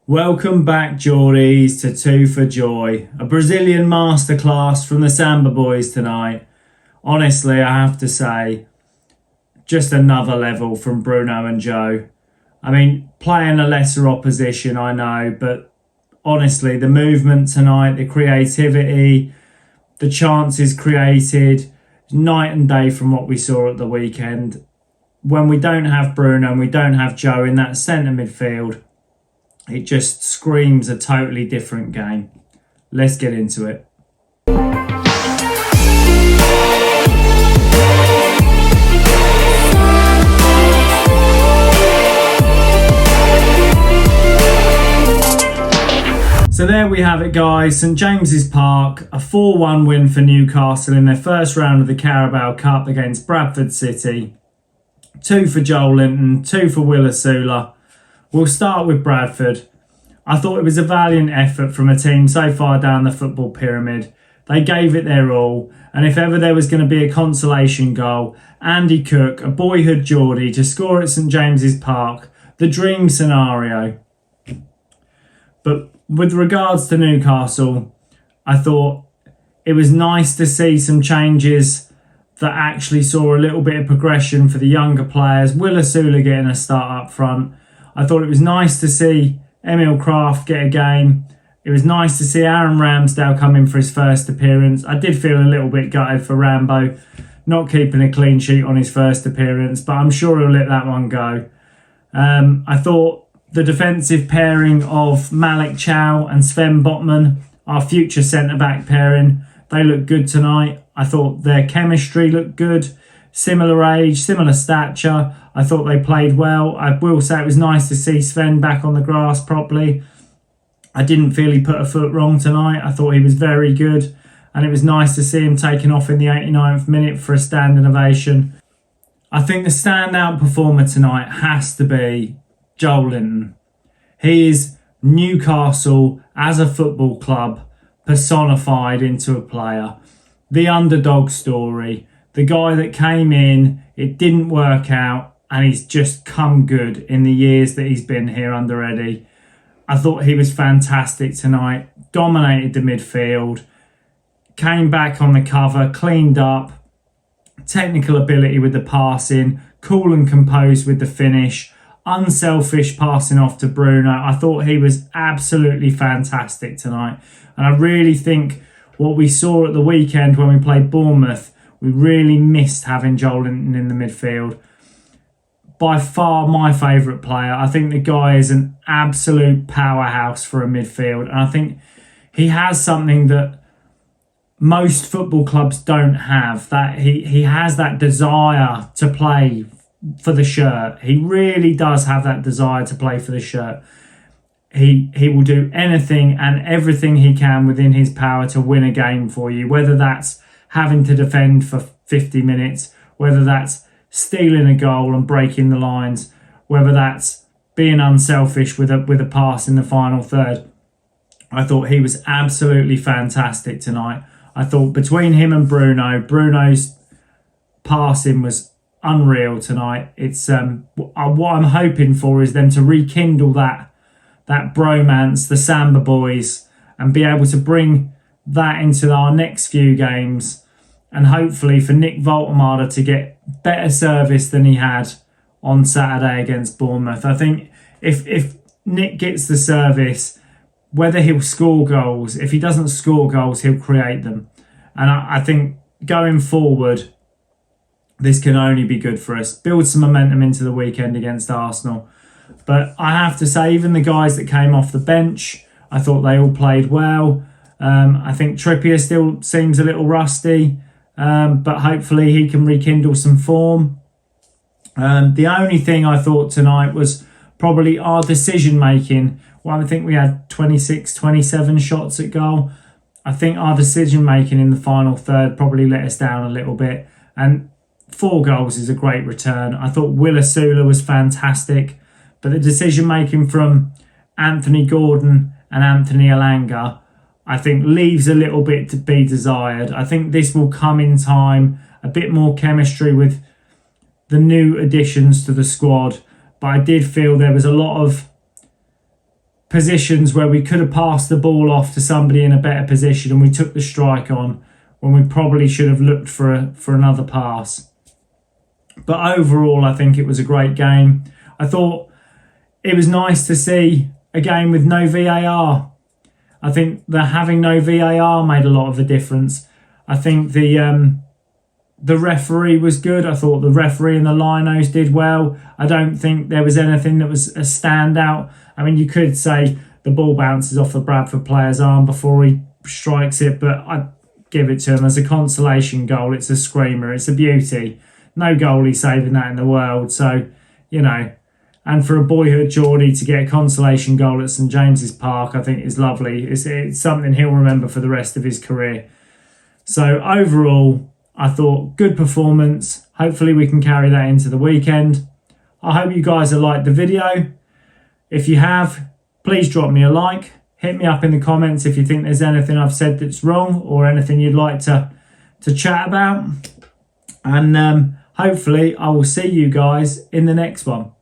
Welcome back, Geordies, to Two for Joy, a Brazilian masterclass from the Samba Boys tonight. Honestly, I have to say, just another level from Bruno and Joe. I mean, playing a lesser opposition, I know, but honestly, the movement tonight, the creativity, the chances created, night and day from what we saw at the weekend. When we don't have Bruno and we don't have Joe in that centre midfield, it just screams a totally different game. Let's get into it. So there we have it, guys. St James's Park, a 4-1 win for Newcastle in their first round of the Carabao Cup against Bradford City. 2 for Joel Linton, 2 for Will Asula. We'll start with Bradford. I thought it was a valiant effort from a team so far down the football pyramid. They gave it their all, and if ever there was going to be a consolation goal, Andy Cook, a boyhood Geordie, to score at St James's Park, the dream scenario. But with regards to Newcastle, I thought it was nice to see some changes that actually saw a little bit of progression for the younger players. Will Asula getting a start up front. I thought it was nice to see Emil Kraft get a game. It was nice to see Aaron Ramsdale come in for his first appearance. I did feel a little bit gutted for Rambo not keeping a clean sheet on his first appearance, but I'm sure he'll let that one go. I thought the defensive pairing of Malik Chow and Sven Botman, our future centre-back pairing, they looked good tonight. I thought their chemistry looked good. Similar age, similar stature. I thought they played well. I will say it was nice to see Sven back on the grass properly. I didn't feel he put a foot wrong tonight. I thought he was very good. And it was nice to see him taken off in the 89th minute for a standing ovation. I think the standout performer tonight has to be Joel Linton. He is Newcastle as a football club personified into a player. The underdog story. The guy that came in, it didn't work out, and he's just come good in the years that he's been here under Eddie. I thought he was fantastic tonight, dominated the midfield, came back on the cover, cleaned up, technical ability with the passing, cool and composed with the finish, unselfish passing off to Bruno. I thought he was absolutely fantastic tonight. And I really think what we saw at the weekend when we played Bournemouth, we really missed having Joel Linton in the midfield. By far my favourite player. I think the guy is an absolute powerhouse for a midfield. And I think he has something that most football clubs don't have. That he has that desire to play for the shirt. He really does have that desire to play for the shirt. He will do anything and everything he can within his power to win a game for you, whether that's having to defend for 50 minutes, whether that's stealing a goal and breaking the lines, whether that's being unselfish with a pass in the final third. I thought he was absolutely fantastic tonight. I thought between him and Bruno's passing was unreal tonight. It's what I'm hoping for is them to rekindle that bromance, the Samba Boys, and be able to bring that into our next few games, and hopefully for Nick Voltemade to get better service than he had on Saturday against Bournemouth. I think if Nick gets the service, whether he'll score goals, if he doesn't score goals, he'll create them. And I think going forward, this can only be good for us. Build some momentum into the weekend against Arsenal. But I have to say, even the guys that came off the bench, I thought they all played well. I think Trippier still seems a little rusty, but hopefully he can rekindle some form. The only thing I thought tonight was probably our decision making. Well, I think we had 26, 27 shots at goal. I think our decision making in the final third probably let us down a little bit. And 4 goals is a great return. I thought Will Asula was fantastic, but the decision making from Anthony Gordon and Anthony Elanga, I think, leaves a little bit to be desired. I think this will come in time, a bit more chemistry with the new additions to the squad. But I did feel there was a lot of positions where we could have passed the ball off to somebody in a better position and we took the strike on when we probably should have looked for another pass. But overall, I think it was a great game. I thought it was nice to see a game with no VAR. I think that having no VAR made a lot of a difference. I think the referee was good. I thought the referee and the linos did well. I don't think there was anything that was a standout. I mean, you could say the ball bounces off the Bradford player's arm before he strikes it, but I'd give it to him as a consolation goal. It's a screamer. It's a beauty. No goalie saving that in the world. So, you know, and for a boyhood Geordie to get a consolation goal at St James's Park, I think is lovely. It's something he'll remember for the rest of his career. So overall, I thought good performance. Hopefully we can carry that into the weekend. I hope you guys have liked the video. If you have, please drop me a like. Hit me up in the comments if you think there's anything I've said that's wrong or anything you'd like to chat about. And hopefully I will see you guys in the next one.